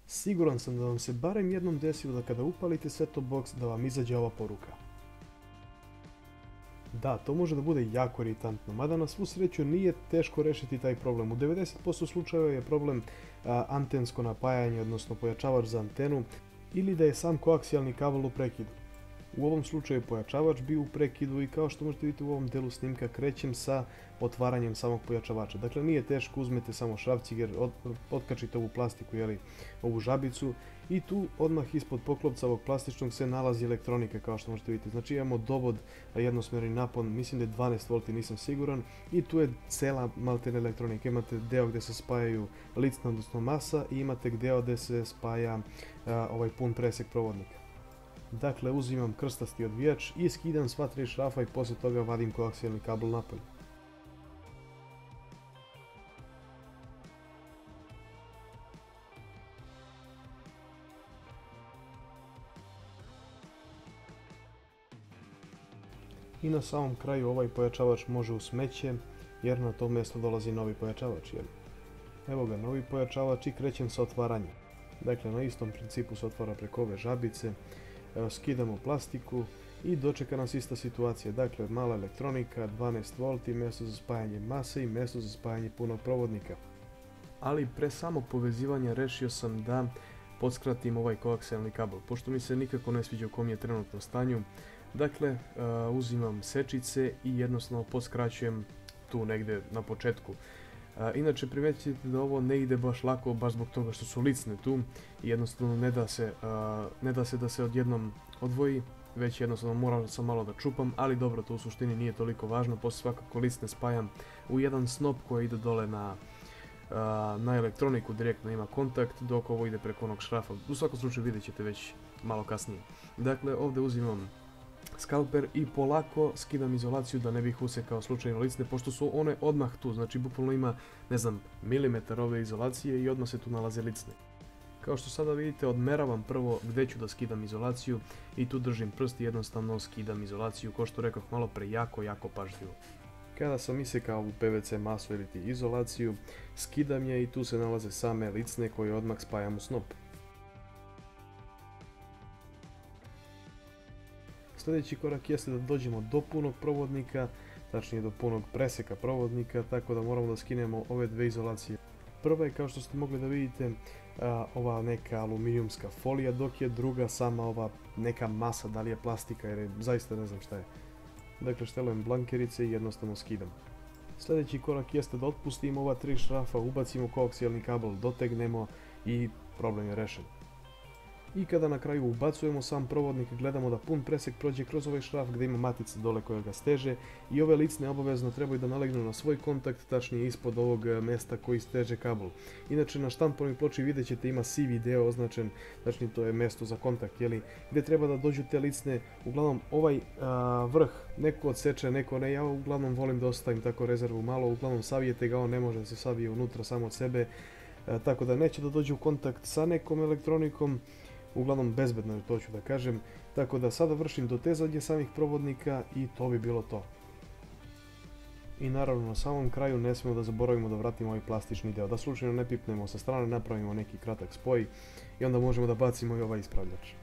Siguran sam da vam se barem jednom desilo da kada upalite set-top box da vam izađe ova poruka. Da, to može da bude jako iritantno, mada na svu sreću nije teško rešiti taj problem. U 90% slučajeva je problem antensko napajanje, odnosno pojačavač za antenu, ili da je sam koaksijalni kabel u prekidu. U ovom slučaju pojačavač bio u prekidu i kao što možete vidjeti u ovom delu snimka krećem sa otvaranjem samog pojačavača. Dakle, nije teško, uzmete samo šrafciger, otkačite ovu plastiku, ovu žabicu i tu odmah ispod poklopca ovog plastičnog se nalazi elektronika kao što možete vidjeti. Znači imamo dovod, jednosmjerni napon, mislim da je 12 V, nisam siguran, i tu je cela maltene elektronika. Imate deo gdje se spajaju licna, odnosno masa, i imate deo gdje se spaja ovaj pun presek provodnika. Dakle, uzimam krstasti odvijač i skidam sva 3 šrafa i poslije toga vadim koaksijalni kabel napolje. I na samom kraju ovaj pojačavač može u smeće jer na to mjesto dolazi novi pojačavač. Evo ga, novi pojačavač i krećem sa otvaranjem. Dakle, na istom principu se otvara preko ove žabice. Skidamo plastiku i dočeka nas ista situacija. Dakle, mala elektronika, 12 V, mjesto za spajanje mase i mjesto za spajanje punog provodnika. Ali pre samog povezivanja rešio sam da podskratim ovaj koaksijalni kabel, pošto mi se nikako ne sviđa u kom je trenutno stanju. Dakle, uzimam sečice i jednostavno poskraćujem tu negdje na početku. Inače, primetite da ovo ne ide baš lako, baš zbog toga što su licne tu i jednostavno ne da se da se odjednom odvoji, već jednostavno moram sam malo da čupam, ali dobro, to u suštini nije toliko važno, poslije svakako licne spajam u jedan snop koji ide dole na elektroniku, direktno ima kontakt, dok ovo ide preko onog šrafa. U svakom slučaju vidjet ćete već malo kasnije. Dakle, ovdje uzimam skalper i polako skidam izolaciju da ne bih usekao slučajno licne, pošto su one odmah tu, znači bukvalno ima, ne znam, milimetar ove izolacije i odmah se tu nalaze licne. Kao što sada vidite, odmeravam prvo gdje ću da skidam izolaciju i tu držim prst i jednostavno skidam izolaciju, kao što rekoh malo pre, jako pažljivo. Kada sam isekao ovu PVC masu ili izolaciju, skidam je i tu se nalaze same licne koje odmah spajam u snop. Sljedeći korak jeste da dođemo do punog provodnika, tačnije do punog preseka provodnika, tako da moramo da skinemo ove dve izolacije. Prva je, kao što ste mogli da vidite, ova neka aluminijumska folija, dok je druga sama ova neka masa, da li je plastika, jer zaista ne znam šta je. Dakle, štelujem blankerice i jednostavno skidam. Sljedeći korak jeste da otpustimo ova 3 šrafa, ubacimo koaksijalni kabel, dotegnemo i problem je rešen. I kada na kraju ubacujemo sam provodnik, gledamo da pun presek prođe kroz ovaj šraf gdje ima matica dole koja ga steže i ove licne obavezno trebaju da nalegnu na svoj kontakt, tačnije ispod ovog mjesta koji steže kabel. Inače, na štampovoj ploči vidjet ćete ima sivi deo označen, tačnije to je mjesto za kontakt, gdje treba da dođu te licne. Uglavnom ovaj vrh neko odseče, neko ne, ja uglavnom volim da ostavim tako rezervu malo, uglavnom savijete ga, on ne može da se savije unutra samo od sebe, tako da neće da dođe u kontakt sa nekom elektronikom. Uglavnom bezbedno je, to ću da kažem, tako da sada vršim dotezanje samih provodnika i to bi bilo to. I naravno, na samom kraju ne smijemo da zaboravimo da vratimo ovaj plastični deo, da slučajno ne pipnemo sa strane, napravimo neki kratak spoj i onda možemo da bacimo i ovaj ispravljač.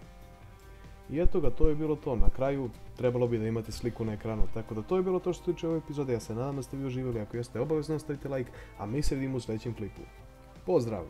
I eto ga, to je bilo to. Na kraju trebalo bi da imate sliku na ekranu, tako da to je bilo to što se tiče ove epizode. Ja se nadam da ste vi uživali, ako jeste obavezno ostavite like, a mi se vidimo u sljedećem klipu. Pozdrav!